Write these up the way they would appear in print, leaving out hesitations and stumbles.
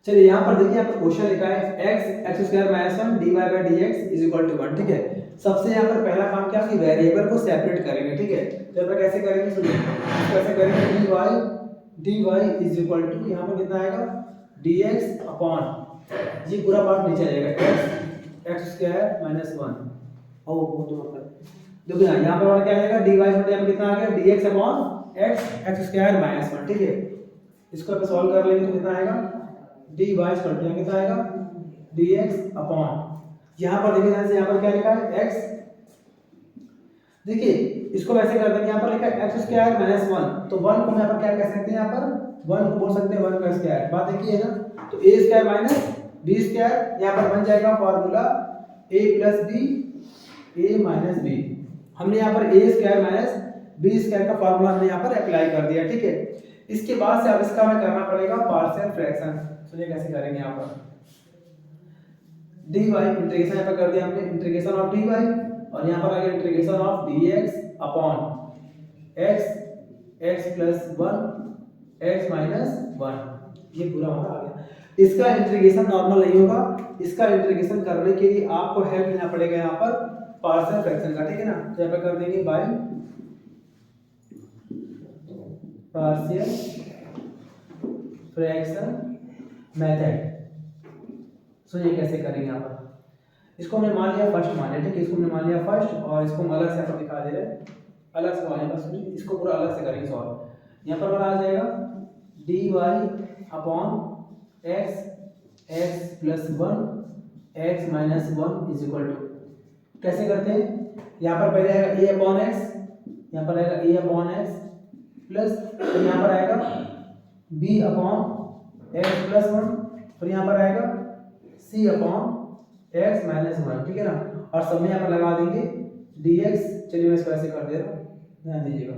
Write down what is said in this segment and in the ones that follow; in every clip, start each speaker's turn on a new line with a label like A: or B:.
A: चलिए यहाँ पर देखिए, यहाँ पर क्वेश्चन लिखा है x square minus 1 dy by D X is equal to 1। ठीक है, सबसे यहाँ पर पहला काम क्या कि वेरिएबल को सेपरेट करेंगे। ठीक है, तो यहाँ पर कैसे करेंगे, सुनिए कैसे करेंगे। dy इज इक्वल टू यहाँ पर कितना आएगा dx अपॉन ये पूरा पार्ट नीचे आएगा x स्क्वायर माइनस 1 और वो तो मतलब देखो यहाँ पर हमारा क्या आएगा dy मतलब यहाँ पर कितना आ गया dx upon x square minus 1। ठीक है, इसको आप सॉल्व कर लेंगे तो कितना आएगा dy इक्वल टू कितना आएगा dx अपॉन यहाँ पर देखिए ध्यान से, यहाँ पर क्या लिखा है x। देखिए इसको वैसे कर देंगे, यहाँ पर लिखा है x स्क्वायर माइनस 1, तो 1 को हम यहाँ पर क्या कह सकते हैं, यहाँ पर 1 को बोल सकते हैं 1 का स्क्वायर। बात एक ही है ना, तो a square minus b square यहाँ पर बन जाएगा formula a plus b a minus b। हमने यहाँ पर a square minus b square का फॉर्मूला हमने यहाँ पर अप्लाई कर दिया। ठीक है, इसके बाद से अब इसका हमें करना पड़ेगा पार्शियल फ्रैक्शन। सुनिए कैसे करेंगे, यहाँ पर dy इंटीग्रेशन यहाँ पर कर दिया हमने, इंटीग्रेशन ऑफ dy और यहाँ पर आ गया integration of dx upon x plus 1 x minus 1, ये पूरा हमारा आ गया। इसका इंटीग्रेशन नॉर्मल नहीं होगा, इसका इंटीग्रेशन करने के लिए आपको हेल्प लेना पड़ेगा यहाँ पर पार्शियल फ्रैक्शन का। ठीक है ना, तो यहाँ पर कर देंगे बाय पार्शियल फ्रैक्शन मेथड। सो ये कैसे करेंगे, यहाँ पर इसको हमने मान लिया फर्स्ट मान लिया। ठीक है, इसको हमने मान लिया फर्स्ट और इसको हम अलग से आपको दिखा दे रहे हैं, अलग से मान लिया। इसको पूरा अलग से करेंगे सॉल्व। यहाँ पर आ जाएगा dy upon x plus 1 x minus 1 is equal to कैसे करते हैं, यहाँ पर पहले आएगा a अपॉन x, यहाँ पर आएगा a अपॉन x प्लस फिर यहाँ पर आएगा b अपॉन x प्लस 1, फिर यहाँ पर आएगा c अपॉन x माइनस 1। ठीक है ना, और सब में यहाँ पर लगा देंगे dx। चलिए मैं इसको ऐसे कर दे रहा हूँ, ध्यान दीजिएगा।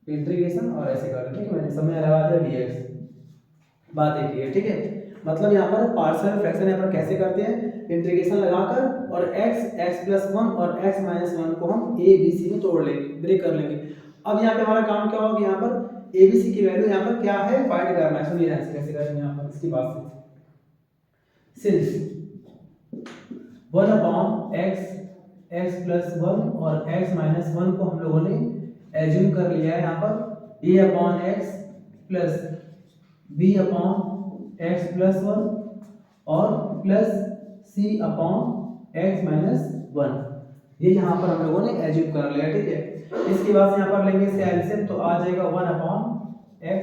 A: इंटीग्रेशन और ऐसे कर दें। ठीक है, मैंने सब में लगा दिया dx। बात एक ही है। ठीक है, मतलब यहाँ पर पार्शियल फ्रैक्शन यहाँ पर कैसे करते हैं, इंटीग्रेशन लगाकर और x प्लस 1 और x माइनस 1 को हम a b c में तोड़ लेंगे, ब्रेक कर लेंगे। अब यहाँ पे हमारा काम क्या होगा, यहाँ पर a b c की वैल्यू यहाँ पर क्या है फाइंड करना है। सुनिए ऐसे कैसे करेंगे, यहाँ पर इसकी बात से सिंस 1 अपॉन x प्लस 1 और x माइनस 1 को हम लोगों ने एज्यूम कर लिया है यहाँ पर a upon x plus b upon x plus 1 और plus c upon x minus 1, ये यहाँ पर हम लोगों ने एज्यूम कर लिया। ठीक है, इसके बाद से यहाँ पर लेंगे इसका एलसीएम, तो आ जाएगा 1 upon x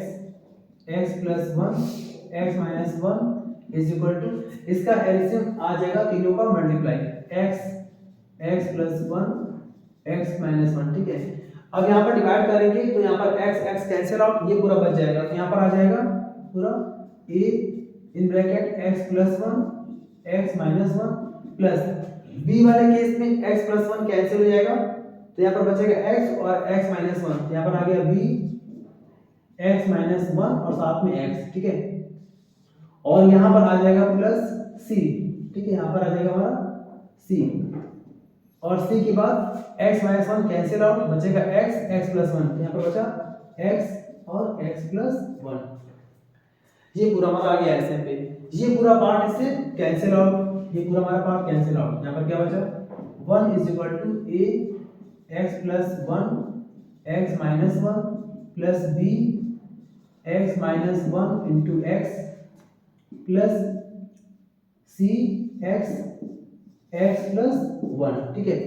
A: plus 1 x minus 1 is equal to इसका एलसीएम आ जाएगा तीनों का multiply x plus 1 x minus 1। ठीक है, अब यहाँ पर डिवाइड करेंगे तो यहाँ पर x कैंसिल आउट, ये पूरा बच जाएगा, तो यहाँ पर आ जाएगा पूरा a in bracket x plus 1 x minus 1 plus b वाले केस में x प्लस 1 कैंसिल हो जाएगा, तो यहाँ पर बचेगा x और x माइनस 1, यहाँ पर आ गया b x माइनस 1 और साथ में x। ठीक है, और यहाँ पर आ जाएगा प्लस c। ठीक है, यहाँ पर आ जाएगा हमारा c और c के बाद x माइनस 1 कैंसिल आउट, बचेगा x प्लस 1, यहाँ पर बचा x और x प्लस 1। ये पूरा हमारा आ गया एलसीएम पे, ये पूरा पार्ट इससे कैंसिल आउट, ये पूरा हमारा पार्ट कैंसिल आउट। यहाँ पर क्या बचा 1 is equal to a x plus 1 x minus 1 plus b x minus 1 into x plus c x plus 1। ठीक है,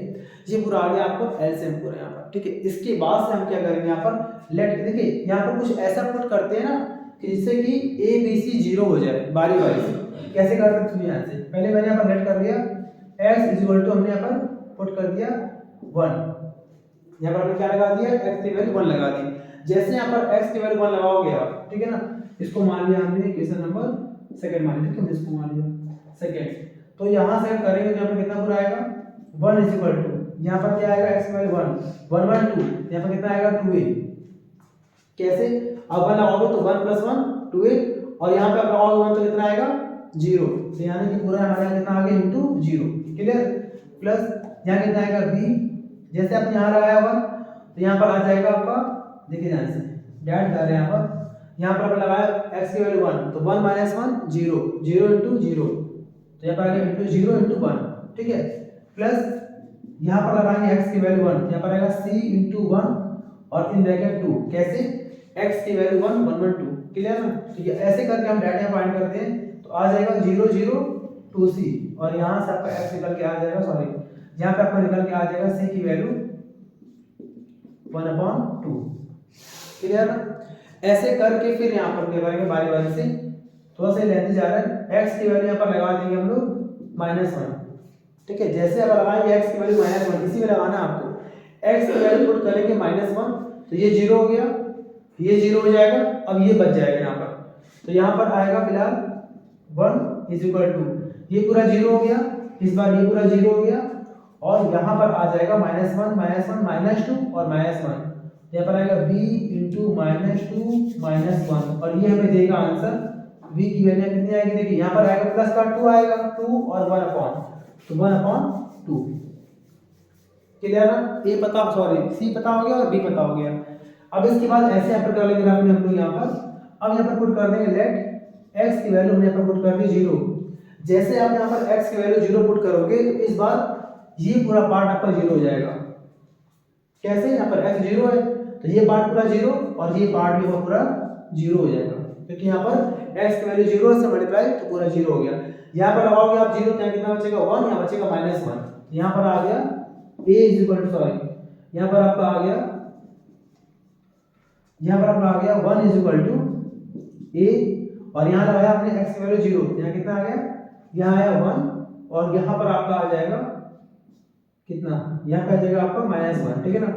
A: ये पूरा आ गया आपको एलसीएम पूरा यहाँ पर। ठीक है, इसके बाद से हम क्या करेंगे, यहाँ पर लेट देखिए यहाँ पर कुछ ऐसा पुट करते हैं ना कि जिससे कि a b c 0 हो जाए बारी बारी से। कैसे करते हैं, सुनिए यहाँ से, पहले मैंने यहाँ पर लेट कर दिया x इज इक्वल टू हमने यहाँ पर पुट कर दिया 1, यहाँ पर हमने क्या लगा दिया x की वैल्यू 1 लगा दी। जैसे यहाँ पर x की वैल्यू 1 लगाओगे आप, ठीक है ना, इसको मान लिया हमने क्वेश्चन नंबर सेकंड मान लिया, हमने इसको मान लिया सेकंड, तो यहाँ से करेंगे तो यहाँ पर कितना पूरा आएगा 1 इज इक्वल टू यहाँ पर क्या आएगा x की वैल्यू 1 1 1 2, यहाँ पर कितना आएगा 2a। कैसे, अब 1 लगाओगे तो 1 प्लस 1 2a और यहाँ पे आप लगाओगे 1 तो कितना आएगा 0, तो यानी कि पूरा हमारा कितना आ गया इंटू 0। क्लियर, प्लस यहाँ कितना आएगा b, जैसे आपने यहाँ लगाया 1 तो यहाँ पर आ जाएगा आपका देखिए ध्यान से डाइट कर रहे हैं यहाँ पर अपन लगाया x की वैल्यू 1 तो 1 माइनस 1 0 0 इंटू 0 तो यहाँ पर आएगा इंटू 0 इंटू 1 ठीक है प्लस यहाँ पर लगाएंगे x की वैल्यू 1 यहाँ पर आएगा c इंटू 1 और इन ब्रैकेट 2 कैसे x की वैल्यू 1 1 1 2 क्लियर ना। तो ये ऐसे करके हम डाटा फाइंड करते हैं तो आ जाएगा 0 0 2c और यहाँ से आपका x निकल के आ जाएगा सॉरी यहाँ पे आपका निकल के आ जाएगा c की वैल्यू 1/2 क्लियर ना। ऐसे करके फिर यहाँ पर क्या करेंगे बारी बारी से थोड़ा सा लेंथ जा रहा है x की वैल्यू यहाँ पर लगा देंगे हम लोग -1 ठीक है। जैसे अब लगाएंगे x की वैल्यू -1 इसी में लगाना है आपको x की वैल्यू पुट करेंगे -1 तो ये 0 हो गया ये 0 हो जाएगा अब ये बच जाएगा यहाँ पर तो यहाँ पर आएगा फिलहाल 1 इज इक्वल टू ये पूरा 0 हो गया इस बार ये पूरा 0 हो गया और यहाँ पर आ जाएगा -1 -1 -2 और -1 यहाँ पर आएगा b इंटू -2 -1 और ये हमें देगा आंसर v की वैल्यू कितनी आएगी देखिए यहाँ पर आएगा प्लस का 2 आएगा 2 और 1/2 तो 1/2 क्लियर ना। a पता सॉरी c पता हो गया और b पता हो गया। अब इसके बाद ऐसे यहाँ पर कर लेंगे ग्राफ में हम लोग यहाँ पर अब यहाँ पर पुट कर देंगे लेट x की वैल्यू हमने यहाँ पर पुट कर दी 0 जैसे आप यहाँ पर x की वैल्यू 0 पुट करोगे तो इस बार ये पूरा पार्ट आपका 0 हो जाएगा कैसे यहाँ पर x 0 है तो ये पार्ट पूरा 0 और ये पार्ट भी पूरा 0 हो जाएगा क्योंकि यहाँ पर x की वैल्यू 0 से मल्टीप्लाई तो पूरा 0 हो गया। यहाँ पर लगाओगे आप 0 तो यहाँ कितना बचेगा 1 यहाँ बचेगा -1 यहाँ पर आ गया a is equal to sorry यहाँ पर आपका आ गया 1 इज इक्वल टू a और यहाँ लगाया आपने x की वैल्यू 0 यहाँ कितना आ गया यहाँ आया 1 और यहाँ पर आपका आ जाएगा कितना यहाँ पे आ जाएगा आपका -1 ठीक है ना।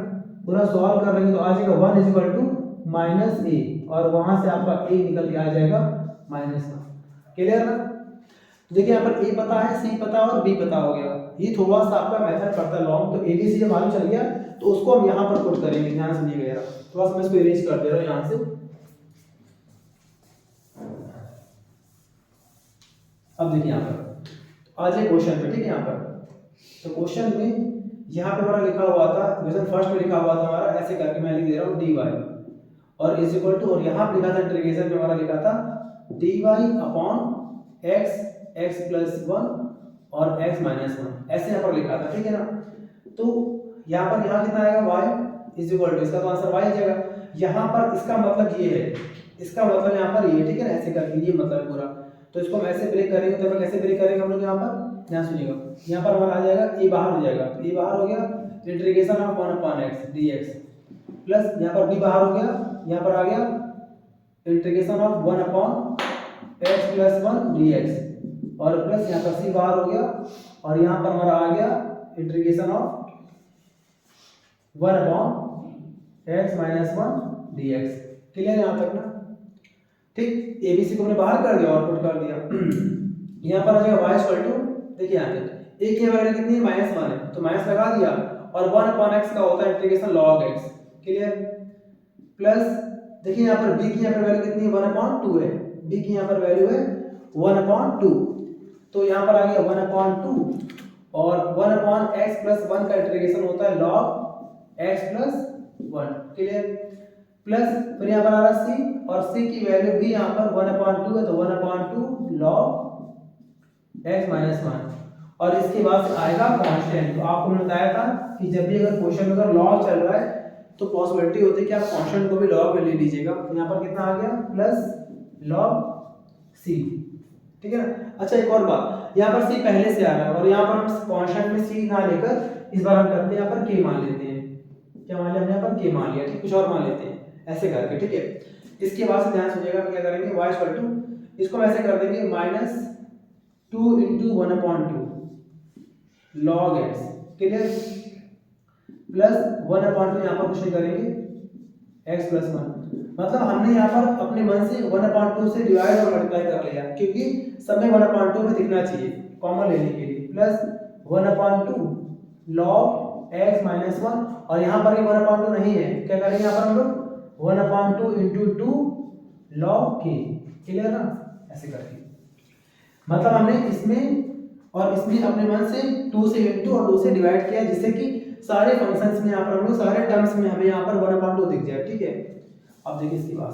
A: पूरा सॉल्व कर लेंगे तो आ जाएगा 1 इज इक्वल टू -a और वहां से आपका a निकल के आ जाएगा -1 क्लियर ना। तो देखिए यहाँ पर a पता है c पता और b पता हो गया ये थोड़ा सा आपका मेथड पड़ता है लॉन्ग तो abc जब मालूम चल गया तो उसको हम यहाँ पर पुट करेंगे ध्यान से नहीं गया थोड़ा सा मैं इसको इरेज कर दे रहा हूँ यहाँ से। अब देखिए यहाँ पर आ जाए क्वेश्चन पे ठीक है यहाँ पर तो क्वेश्चन में यहाँ पे हमारा लिखा हुआ था क्वेश्चन फर्स्ट में लिखा हुआ था हमारा ऐसे करके मैं लिख दे रहा हूँ dy और इज इक्वल टू और यहाँ पे लिखा था इंटीग्रेशन में हमारा लिखा था dy अपॉन x प्लस 1 और x माइनस 1 ऐसे यहाँ पर लिखा था ठीक है ना। तो यहाँ पर यहाँ कितना आएगा y इज इक्वल टू इसका तो आंसर y आ जाएगा। यहाँ पर इसका मतलब ये है इसका मतलब यहाँ पर ये ठीक है ना ऐसे करके ये मतलब पूरा तो इसको हम ऐसे ब्रेक करेंगे तो कैसे ब्रेक करेंगे हम लोग यहाँ पर ध्यान सुनिएगा यहाँ पर हमारा आ जाएगा a बाहर हो जाएगा तो a बाहर हो गया integration of 1 upon x dx plus यहाँ पर b बाहर हो गया यहाँ पर आ गया integration of 1 upon x plus 1 dx और प्लस यहाँ पर c बाहर हो गया और यहाँ पर हमारा आ गया integration of 1 upon x minus 1 dx clear यहाँ तक ना ठीक। abc को हमने बाहर कर दिया और पुट कर दिया यहाँ पर आ जाएगा y इक्वल टू देखिए यहाँ पे a की वैल्यू कितनी है -1 है तो माइनस लगा दिया और 1 अपॉन x का होता है integration log x clear plus देखिए यहाँ पर b की यहाँ पर वैल्यू कितनी है 1 अपॉन 2 है b की यहाँ पर वैल्यू है 1 अपॉन 2 तो यहाँ पर आ गया 1 अपॉन 2 और 1 अपॉन x प्लस 1 का इंटीग्रेशन होता है log x plus 1 clear plus फिर यहाँ पर आ रहा c और c की वैल्यू भी यहाँ पर 1 अपॉन 2 है तो 1 अपॉन 2 log x माइनस 1 और इसके बाद से आएगा कांस्टेंट। तो आपको मैंने बताया था कि जब भी अगर क्वेश्चन में अगर लॉग चल रहा है तो पॉसिबिलिटी होती है कि आप कांस्टेंट को भी लॉग में ले लीजिएगा। तो यहाँ पर कितना आ गया प्लस log c ठीक है ना। अच्छा एक और बात यहाँ पर c पहले से आ रहा है और यहाँ पर हम कांस्टेंट में c ना लेकर इस बार हम करते हैं यहाँ पर k मान लेते हैं क्या मान लिया हमने यहाँ पर k मान लिया ठीक कुछ और मान लेते हैं ऐसे करके ठीक है। इसके बाद से ध्यान सुनिएगा क्या करेंगे y इक्वल टू इसको हम ऐसे कर देंगे -2 into 1 upon 2 log x clear plus 1 upon 2 यहाँ पर कुछ नहीं करेंगे x प्लस 1 मतलब हमने यहाँ पर अपने मन से 1 अपॉन 2 से डिवाइड और मल्टीप्लाई कर लिया क्योंकि सब में 1 अपॉन 2 में दिखना चाहिए कॉमन लेने के लिए plus 1 upon 2 log x minus 1 और यहाँ पर 1 अपॉन 2 नहीं है क्या करेंगे यहाँ पर हम लोग 1 upon 2 into 2 log k clear ना ऐसे करके मतलब हमने इसमें और इसमें अपने मन से 2 से इंटू और 2 से डिवाइड किया जिससे कि सारे फंक्शंस में यहाँ पर हम लोग सारे टर्म्स में हमें यहाँ पर 1/2 दिख जाए, ठीक है। अब देखिए इसके पास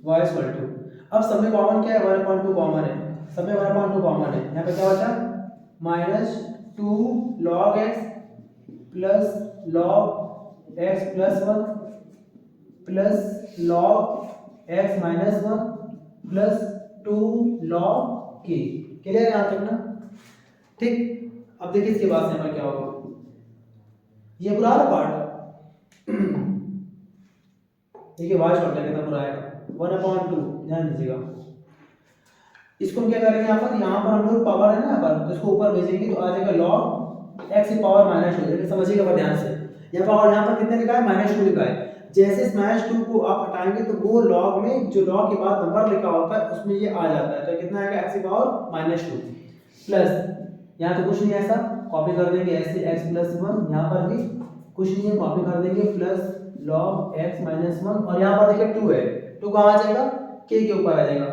A: y इक्वल टू, अब सब में कॉमन क्या है, 1/2 कॉमन है, सब में 1/2 कॉमन है, यहाँ पे क्या बचा -2 log x plus log x plus 1 plus log x minus 1 plus 2 log k। Clear है यहाँ तक ना, ठीक। अब देखिए इसके बाद से यहाँ पर क्या होगा, ये पूरा पार्ट देखिए y छोटा कितना पूरा आएगा 1/2, ध्यान दीजिएगा। इसको हम क्या करेंगे, यहाँ पर हम लोग पावर है ना यहाँ पर, तो इसको ऊपर भेजेंगे तो आ जाएगा log x की पावर -2। समझिएगा पर ध्यान से, यहाँ पर यहाँ पर कितने लिखा है -2 लिखा है। जैसे इस -2 को आप हटाएंगे तो वो log में जो log के बाद नंबर लिखा होता है उसमें ये आ जाता है, तो कितना आएगा x की पावर -2 प्लस यहाँ तो कुछ नहीं है, ऐसा कॉपी कर देंगे ऐसे x प्लस 1, यहाँ पर भी कुछ नहीं है, कॉपी कर देंगे प्लस log x माइनस 1, और यहाँ पर देखिए 2 है, 2 कहाँ आ जाएगा k के ऊपर आ जाएगा।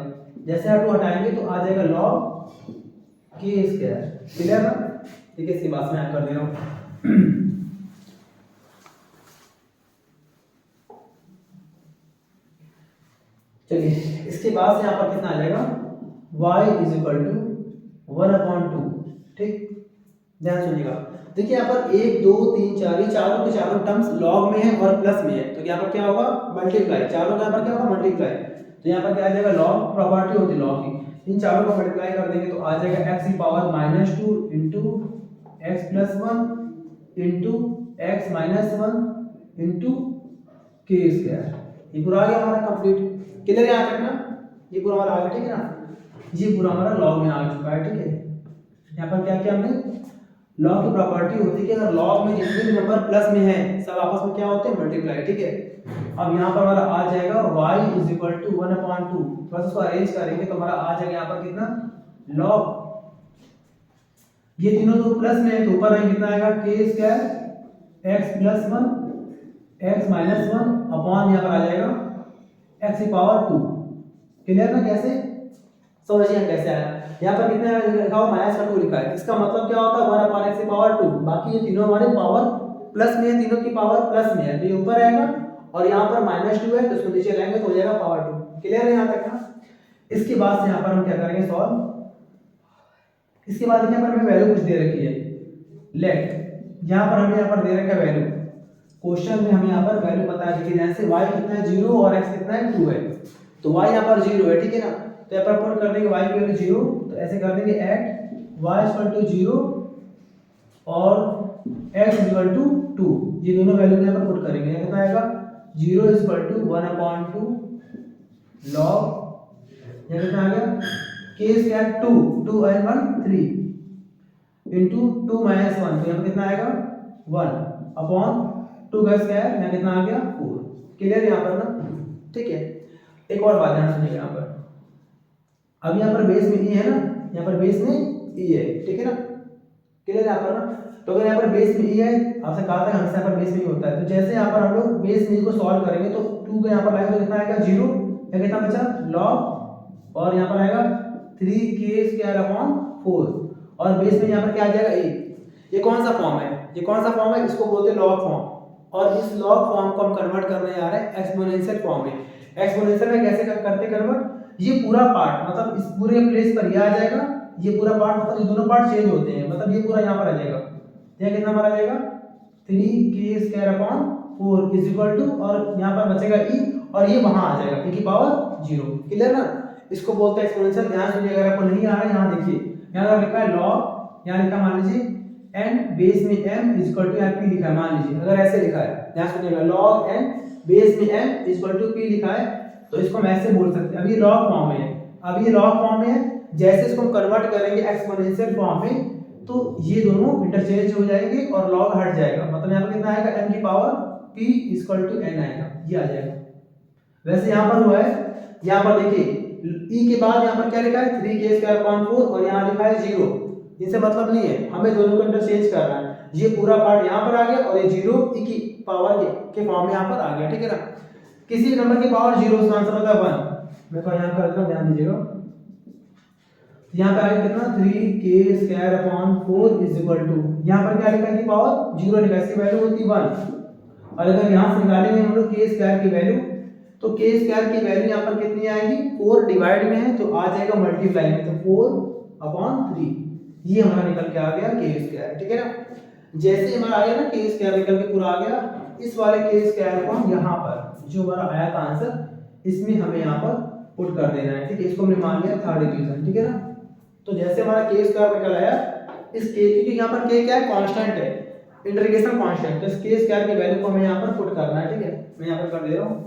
A: जैसे आप 2 हटाएंगे तो आ जाएगा log k स्क्वायर। क्लियर ना, ठीक है। इसकी बात में कर दे रहा हूँ। चलिए इसके बाद से यहाँ पर कितना आ जाएगा y इज इक्वल टू 1/2, ठीक। ध्यान सुनिएगा, देखिए यहाँ पर 1 2 3 4 ये चारों के चारों टर्म्स log में है और प्लस में है, तो यहाँ पर क्या होगा मल्टीप्लाई, चारों का यहाँ पर क्या होगा मल्टीप्लाई, तो यहाँ पर क्या आ जाएगा log प्रॉपर्टी होती है log की, इन चारों को मल्टीप्लाई कर देंगे तो आ जाएगा x की power -2 into x plus 1 into x minus 1 into k square. ये पूरा आ गया हमारा कंप्लीट। क्लियर है यहाँ तक ना, ये पूरा हमारा आ गया, ठीक है ना, ये पूरा हमारा log में आ चुका है, ठीक है। यहाँ पर क्या किया हमने, log की प्रॉपर्टी होती है कि अगर log में जितने भी नंबर प्लस में है सब आपस में क्या होते हैं मल्टीप्लाई, ठीक है। अब यहाँ पर हमारा आ जाएगा y इज इक्वल टू 1/2, बस उसको अरेंज करेंगे तो हमारा आ जाएगा यहाँ पर कितना log, ये तीनों तो प्लस में है तो ऊपर आएंगे कितना आएगा k square x plus 1 x minus 1 upon यहाँ पर आ जाएगा x की पावर 2। क्लियर ना, कैसे समझिए कैसे आया, यहाँ पर कितना लिखा हुआ -2 लिखा है, इसका मतलब क्या होता है 1/x की पावर 2, बाकी ये तीनों हमारे पावर प्लस में है, तीनों की पावर प्लस में है तो ये ऊपर आएगा, और यहाँ पर -2 है तो इसको नीचे लाएंगे तो हो जाएगा पावर 2। क्लियर है यहाँ तक ना। इसके बाद से यहाँ पर हम क्या करेंगे सॉल्व, इसके बाद यहाँ पर हमें वैल्यू कुछ दे रखी है, लेट यहाँ पर हमें यहाँ पर दे रखा है वैल्यू, क्वेश्चन में हमें यहाँ पर वैल्यू पता है, देखिए जैसे y कितना है 0 और x कितना है 2 है, तो y यहाँ पर 0 है, ठीक है ना, तो यहाँ पर पुट कर देंगे y की वैल्यू 0, तो ऐसे कर देंगे एट y इक्वल टू 0 और x इक्वल टू 2, ये दोनों वैल्यू यहाँ पर पुट करेंगे, कितना आएगा 0 इक्वल टू 1/2 log, ये कितना आ गया k square 2 and 1 3 into 2 minus 1, तो यहाँ पर कितना आएगा 1 अपॉन 2 का स्क्वायर, यहाँ कितना आ गया 4। क्लियर है यहाँ पर ना, ठीक है। एक और बात ध्यान सुनिएगा, यहाँ पर अब यहाँ पर बेस में e है ना, यहाँ पर बेस में e है, ठीक है ना, क्लियर है यहाँ पर ना। तो अगर यहाँ पर बेस में e है, आपसे कहा था हमेशा यहाँ पर बेस में ही होता है, तो जैसे यहाँ पर हम लोग बेस में e को सॉल्व करेंगे तो 2 का यहाँ पर लाएंगे तो कितना आएगा 0, या कितना बचा log, और यहाँ पर आएगा 3k स्क्वायर अपॉन 4, और बेस में यहाँ पर क्या आ जाएगा e। ये कौन सा फॉर्म है, ये कौन सा फॉर्म है, इसको बोलते हैं लॉग फॉर्म, और इस लॉग फॉर्म को हम कन्वर्ट करने जा रहे हैं एक्सपोनेंशियल फॉर्म में। एक्सपोनेंशियल में कैसे करते कन्वर्ट, ये पूरा पार्ट मतलब इस पूरे प्लेस पर ये आ जाएगा, ये पूरा पार्ट मतलब ये दोनों पार्ट चेंज होते हैं, मतलब ये पूरा यहाँ पर आ जाएगा, यह कितना पर आ जाएगा 3k square upon 4 is equal to, और यहाँ पर बचेगा e, और ये वहां आ जाएगा e की पावर 0। क्लियर ना, इसको बोलते हैं एक्सपोनेंशियल। ध्यान सुनिए, अगर आपको नहीं आ रहा है यहाँ देखिए, यहाँ लिखा है log, यहाँ लिखा मान लीजिए n बेस में m is equal to p लिखा है, मान लीजिए अगर ऐसे लिखा है, ध्यान सुनिएगा log n बेस में m is equal to p लिखा है, तो इसको हम ऐसे बोल सकते हैं। अब ये log फॉर्म में है, अब ये log फॉर्म में है, जैसे इसको हम कन्वर्ट करेंगे एक्सपोनेंशियल फॉर्म में तो ये दोनों इंटरचेंज हो जाएंगे और log हट जाएगा, मतलब यहाँ पर कितना आएगा m की power p is equal to n आएगा, ये आ जाएगा। वैसे यहाँ पर हुआ है, यहाँ पर देखिए e के बाद यहाँ पर क्या लिखा है 3k स्क्वायर अपॉन 4, और यहाँ लिखा है 0, इनसे मतलब नहीं है, हमें दोनों को इंटरचेंज करना है। ये पूरा पार्ट यहाँ पर आ गया और ये 0 e की पावर के फॉर्म में यहाँ पर आ गया, ठीक है ना। किसी भी नंबर की पावर 0, उसका आंसर होता है 1। मैं तो यहाँ कर देता हूँ, ध्यान दीजिएगा, यहाँ पे आगे कितना 3k² / 4 इज इक्वल टू, यहाँ पर क्या लिखा है की पावर 0 लिखा है, इसकी वैल्यू होती है 1। और अगर यहाँ से निकालेंगे हम लोग k² की वैल्यू, तो k² की वैल्यू यहाँ पर कितनी आएगी 4 डिवाइड में है तो आ जाएगा मल्टीप्लाई में, तो 4/3 ये हमारा निकल के आ गया k²। ठीक है ना, जैसे हमारा आ गया ना k² निकल के पूरा आ गया, इस वाले k² को हम यहाँ पर जो हमारा आया था आंसर इसमें हमें यहाँ पर पुट कर देना है। ठीक है, इसको हमने मान लिया थर्ड इक्वेशन। ठीक है ना, तो जैसे हमारा k² निकल आया, इस k क्योंकि यहाँ पर k क्या है कांस्टेंट है, इंटीग्रेशन कांस्टेंट, तो इस k² की वैल्यू को हमें यहाँ पर पुट करना है। ठीक है, मैं यहाँ पर कर दे रहा हूँ।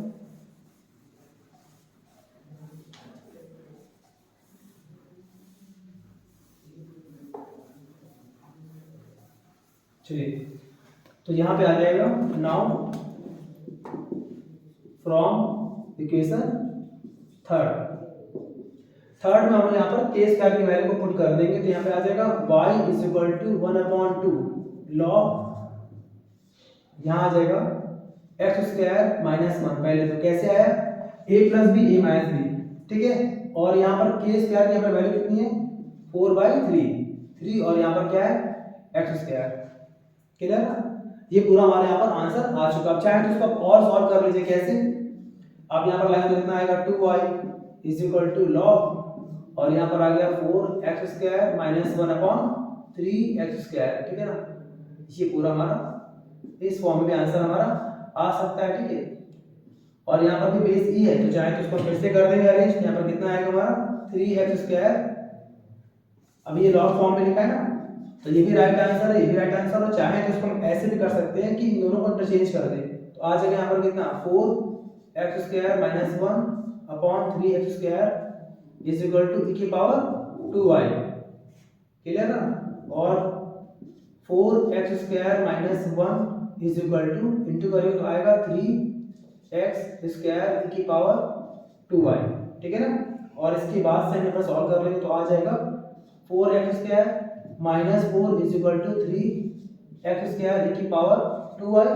A: चलिए, तो यहाँ पे आ जाएगा नाउ फ्रॉम इक्वेशन थर्ड में हम यहाँ पर k² की वैल्यू को पुट कर देंगे, तो यहाँ पे आ जाएगा y = 1/2 log, यहाँ आ जाएगा x² - 1। पहले तो कैसे आया a + b a - b। ठीक है, और यहाँ पर k² की यहाँ पर वैल्यू कितनी है 4/3 और यहाँ पर क्या है x²। क्लियर है, ये पूरा हमारे यहाँ पर आंसर आ चुका। अब चाहे तो इसको और सॉल्व कर लीजिए। कैसे, अब यहाँ पर लाएंगे तो कितना आएगा 2y = log, और यहाँ पर आ गया 4x² - 1/3x²। ठीक है ना, ये पूरा हमारा इस फॉर्म में आंसर हमारा आ सकता है। ठीक है, और यहाँ पर भी बेस e है, तो चाहे तो इसको फिर से कर देंगे अरेंज। यहाँ पर कितना आएगा हमारा 3x²। अब ये log फॉर्म में लिखा है ना, तो ये भी राइट आंसर है, ये भी राइट आंसर। और चाहे तो इसको हम ऐसे भी कर सकते हैं कि इन दोनों को इंटरचेंज कर दें, तो आ जाएगा यहाँ पर कितना 4x² - 1/3x² is equal to e⁻²y। Clear ना, और 4x² - 1 is equal two into करेंगे तो आएगा 3x² e⁻²y। ठीक है ना, और इसके बाद से हम सॉल्व कर लेंगे तो आ जाएगा 4x² - 4 is equal to 3x² e⁻²y,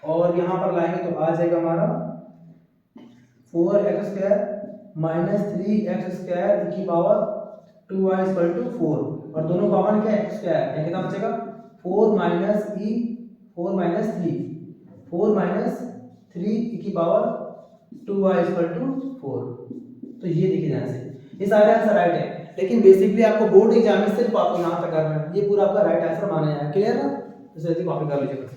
A: और यहाँ पर लाएंगे तो आ जाएगा हमारा 4x² - 3x² e⁻²y equal to 4, और दोनों कॉमन क्या है x², या कितना बचेगा 4 - 3 e⁻²y इक्वल टू 4। तो ये देखिए ध्यान से, ये सारे आंसर राइट है, लेकिन बेसिकली आपको बोर्ड एग्जाम में सिर्फ आपको यहाँ तक करना है, ये पूरा आपका राइट आंसर माना जाएगा। क्लियर ना, तो जल्दी कॉपी कर लीजिएगा।